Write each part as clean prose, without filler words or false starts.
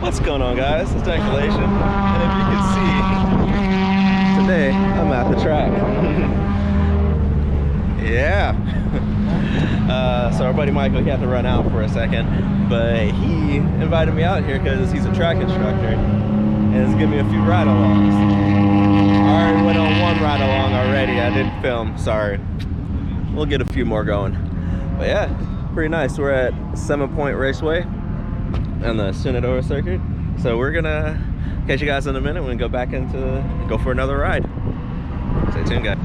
What's going on, guys? It's Decelation, and if you can see, today I'm at the track. Yeah. So our buddy Michael, he had to run out for a second, but he invited me out here because he's a track instructor and he's giving me a few ride-alongs. I already went on one ride-along already. I didn't film, sorry. We'll get a few more going. But yeah, pretty nice. We're at Summit Point Raceway on the Sunnydora circuit. So we're gonna catch you guys in a minute. We're gonna go back go for another ride. Stay tuned, guys.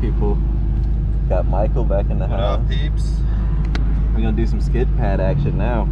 People, got Michael back in the house. What up, peeps? We're gonna do some skid pad action now.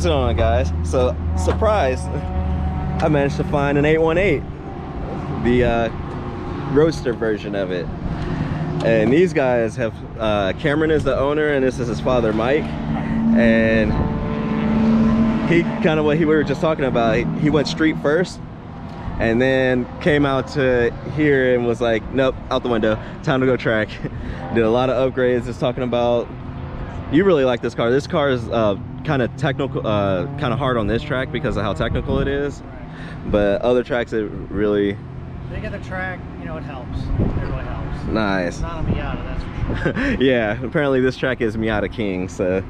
What's going on, guys? So, surprise, I managed to find an 818, the roadster version of it. And these guys have, Cameron is the owner, and this is his father, Mike. And he kind of, what we were just talking about, he went street first, and then came out to here and was like, nope, out the window, time to go track. Did a lot of upgrades. Just talking about, you really like this car. This car is kind of technical, kind of hard on this track because of how technical it is. But other tracks, it really... Big of the track, you know, it helps. It really helps. Nice. It's not a Miata, that's for sure. Yeah, apparently this track is Miata King. So,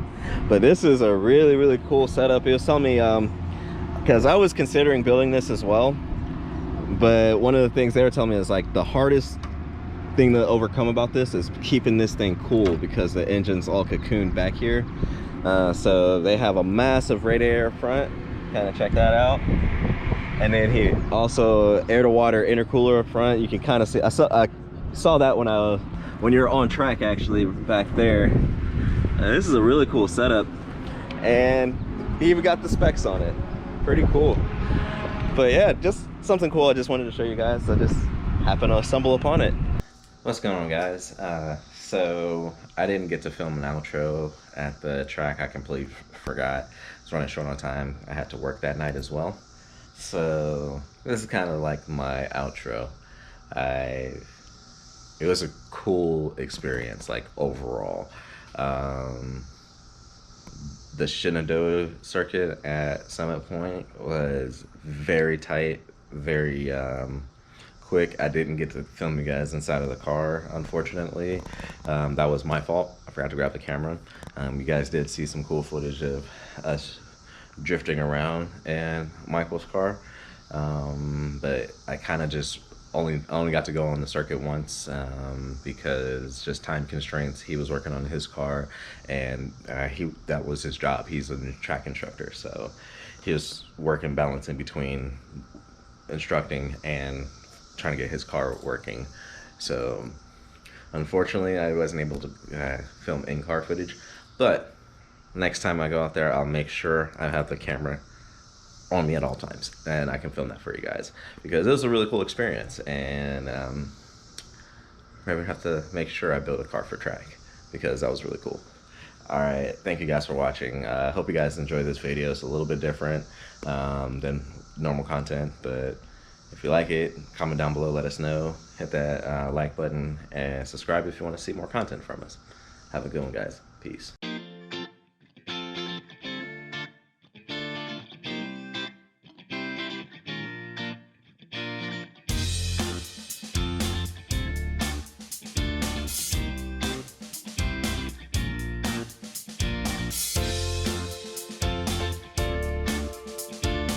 but this is a really, really cool setup. It was telling me, because I was considering building this as well. But one of the things they were telling me is like the hardest thing to overcome about this is keeping this thing cool because the engine's all cocooned back here. So they have a massive radiator front. Kind of check that out. And then he also air to water intercooler up front. You can kind of see, I saw that when you're on track actually back there. This is a really cool setup, and he even got the specs on it. Pretty cool. But yeah, just something cool I just wanted to show you guys. I just happened to stumble upon it. What's going on, guys? So I didn't get to film an outro at the track. I completely forgot. I was running short on time. I had to work that night as well. So this is kind of like my outro. It was a cool experience, like overall. The Shenandoah circuit at Summit Point was very tight, very quick. I didn't get to film you guys inside of the car, unfortunately. That was my fault. I forgot to grab the camera. You guys did see some cool footage of us drifting around in Michael's car, but I kind of just only got to go on the circuit once because just time constraints. He was working on his car, and that was his job. He's a track instructor, so he was working, balancing between instructing and trying to get his car working. So unfortunately I wasn't able to film in-car footage, but next time I go out there, I'll make sure I have the camera on me at all times, and I can film that for you guys, because it was a really cool experience. And maybe have to make sure I build a car for track, because that was really cool. All right, thank you guys for watching. I hope you guys enjoy this video. It's a little bit different than normal content, but if you like it, comment down below, let us know. Hit that like button and subscribe if you want to see more content from us. Have a good one, guys. Peace.